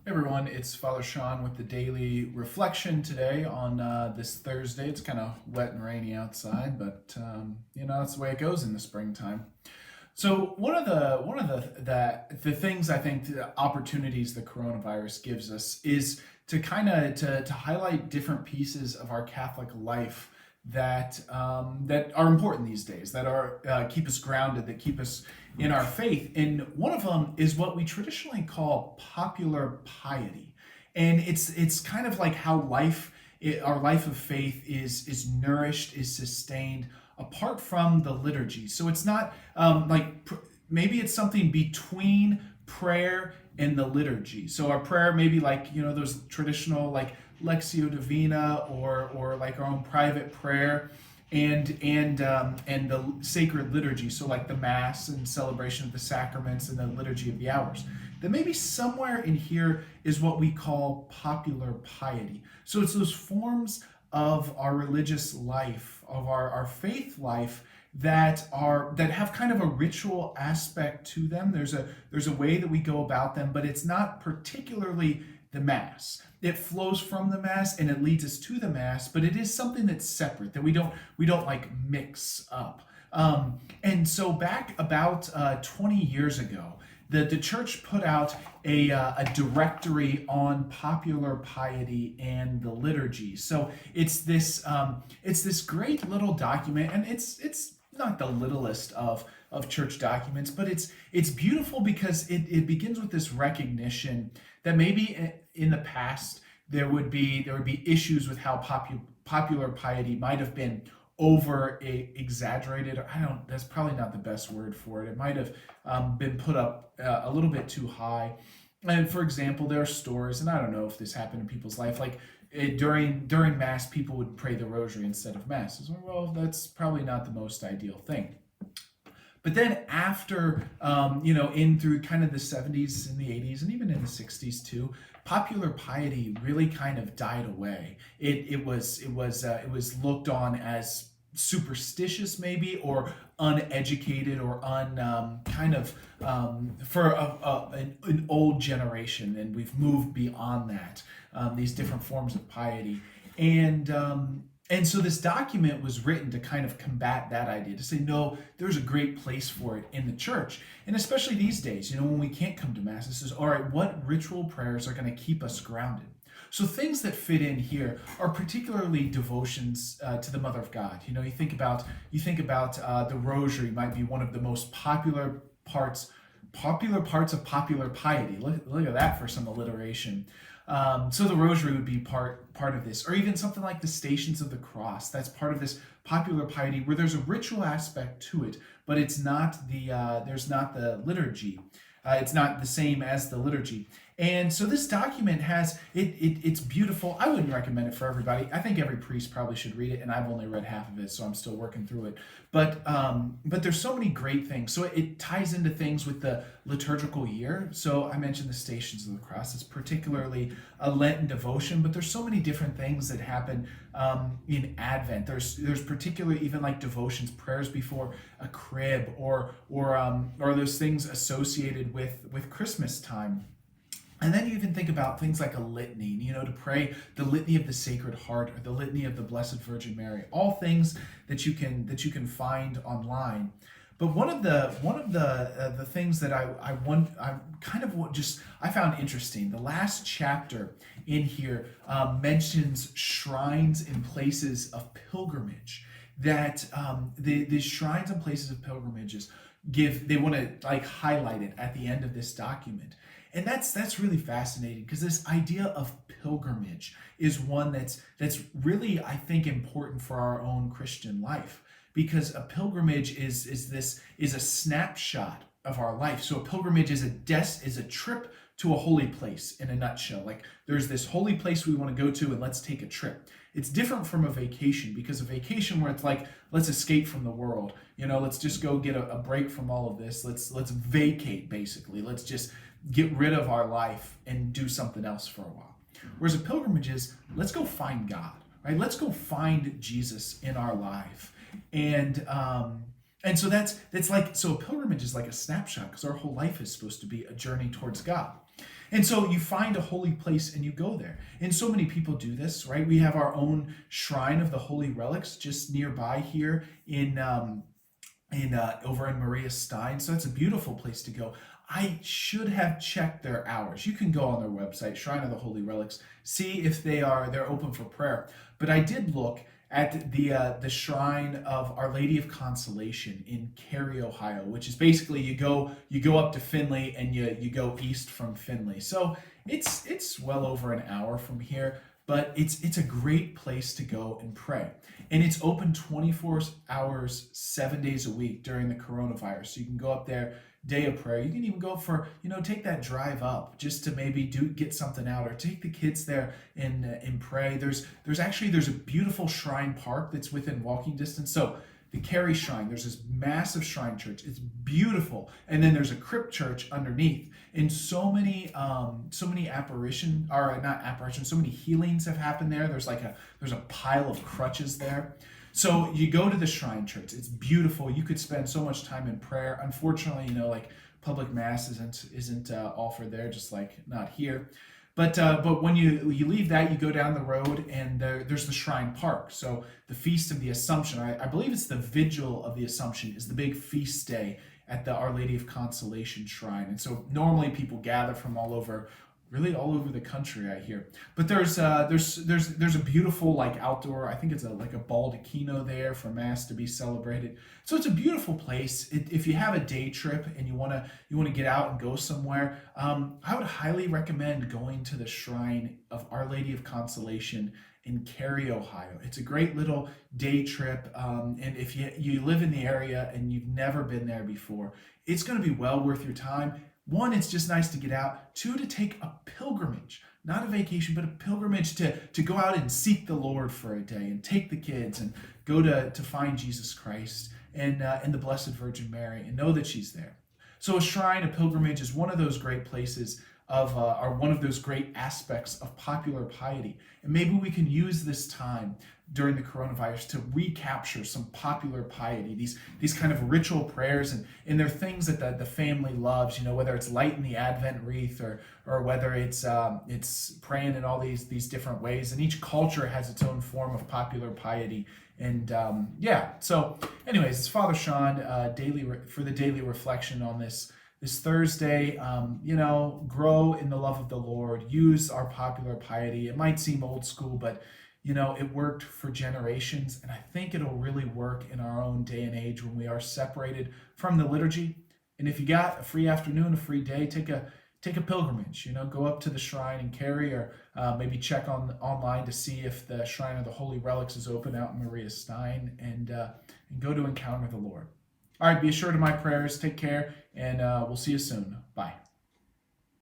Hey everyone, it's Father Sean with the daily reflection today on this Thursday. It's kind of wet and rainy outside, but that's the way it goes in the springtime. So one of the things I think the opportunities the coronavirus gives us is to kind of to highlight different pieces of our Catholic life that are important these days, that are keep us grounded, that keep us in our faith. And one of them is what we traditionally call popular piety, and it's kind of like how our life of faith is nourished, is sustained apart from the liturgy. So it's not maybe it's something between prayer and the liturgy. So our prayer maybe like those traditional like Lectio Divina or like our own private prayer and the sacred liturgy, so like the mass and celebration of the sacraments and the liturgy of the hours. Then maybe somewhere in here is what we call popular piety. So it's those forms of our religious life, of our faith life that have kind of a ritual aspect to them. There's a way that we go about them, but it's not particularly the mass. It flows from the mass and it leads us to the mass, but it is something that's separate, that we don't like mix up. And so back about 20 years ago, the church put out a directory on popular piety and the liturgy. So it's this great little document, and it's not the littlest of church documents, but it's beautiful because it begins with this recognition that maybe in the past there would be issues with how popular piety might have been over exaggerated. I don't. That's probably not the best word for it. It might have been put up a little bit too high. And for example, there are stories, and I don't know if this happened in people's life, like during mass, people would pray the rosary instead of mass. Well, that's probably not the most ideal thing. But then after, in through kind of the 70s and the 80s and even in the 60s too, popular piety really kind of died away. It was looked on as superstitious maybe, or uneducated, or kind of for an old generation, and we've moved beyond that. These different forms of piety, and so this document was written to kind of combat that idea, to say, no, there's a great place for it in the church. And especially these days, when we can't come to Mass, this is, all right, what ritual prayers are going to keep us grounded? So things that fit in here are particularly devotions to the Mother of God. You think about the Rosary might be one of the most popular parts of popular piety. Look at that for some alliteration. So the Rosary would be part of this, or even something like the Stations of the Cross. That's part of this popular piety, where there's a ritual aspect to it, but it's not there's not the liturgy. It's not the same as the liturgy. And so this document it's beautiful. I wouldn't recommend it for everybody. I think every priest probably should read it, and I've only read half of it, so I'm still working through it. But there's so many great things. So it ties into things with the liturgical year. So I mentioned the Stations of the Cross. It's particularly a Lenten devotion, but there's so many different things that happen in Advent. There's particularly even like devotions, prayers before a crib, or those things associated with Christmas time. And then you even think about things like a litany, to pray the litany of the Sacred Heart or the litany of the Blessed Virgin Mary, all things that you can find online. But one of the things that I found interesting, the last chapter in here mentions shrines and places of pilgrimage. That the shrines and places of pilgrimages they want to like highlight it at the end of this document. And that's really fascinating, because this idea of pilgrimage is one that's really, I think, important for our own Christian life, because a pilgrimage is a snapshot of our life. So a pilgrimage is a trip to a holy place, in a nutshell. Like, there's this holy place we want to go to, and let's take a trip. It's different from a vacation, because a vacation where it's like, let's escape from the world, let's just go get a break from all of this. Let's vacate, basically. Let's just get rid of our life and do something else for a while. Whereas a pilgrimage is, let's go find God, right? Let's go find Jesus in our life. And so so a pilgrimage is like a snapshot, because our whole life is supposed to be a journey towards God. And so you find a holy place and you go there. And so many people do this, right? We have our own shrine of the holy relics just nearby here in over in Maria Stein. So that's a beautiful place to go. I should have checked their hours. You can go on their website, Shrine of the Holy Relics, see if they're open for prayer. But I did look at the shrine of Our Lady of Consolation in Cary, Ohio, which is basically you go up to Findlay and you go east from Findlay. So it's well over an hour from here, but it's a great place to go and pray. And it's open 24 hours, 7 days a week during the coronavirus. So you can go up there, day of prayer. You can even go for, take that drive up just to maybe get something out, or take the kids there and pray. There's a beautiful shrine park that's within walking distance. So the Cary Shrine, there's this massive shrine church. It's beautiful. And then there's a crypt church underneath. And so many so many healings have happened there. There's a pile of crutches there. So you go to the shrine church. It's beautiful. You could spend so much time in prayer. Unfortunately, public mass isn't offered there, just like not here. But when you leave that, you go down the road and there's the Shrine Park. So the Feast of the Assumption, I believe it's the Vigil of the Assumption, is the big feast day at the Our Lady of Consolation Shrine. And so normally people gather from all over the country, I hear. But there's a beautiful outdoor, I think it's a baldacchino there for mass to be celebrated. So it's a beautiful place. If you have a day trip and you want to get out and go somewhere, I would highly recommend going to the shrine of Our Lady of Consolation in Cary, Ohio. It's a great little day trip, and if you live in the area and you've never been there before, it's going to be well worth your time. One, it's just nice to get out. Two, to take a pilgrimage, not a vacation, but a pilgrimage to go out and seek the Lord for a day and take the kids and go to find Jesus Christ and the Blessed Virgin Mary and know that she's there. So a shrine, a pilgrimage is one of those great places or one of those great aspects of popular piety. And maybe we can use this time during the coronavirus to recapture some popular piety, these kind of ritual prayers, and they're things that the family loves, whether it's lighting the Advent wreath or whether it's praying in all these different ways. And each culture has its own form of popular piety. And so anyways, it's Father Sean for the daily reflection on this Thursday. Grow in the love of the Lord. Use our popular piety. It might seem old school, but it worked for generations, and I think it'll really work in our own day and age when we are separated from the liturgy. And if you got a free afternoon, a free day, take a pilgrimage. Go up to the shrine in Cary, or maybe check online to see if the Shrine of the Holy Relics is open out in Maria Stein, and go to encounter the Lord. All right, be assured of my prayers. Take care, and we'll see you soon. Bye.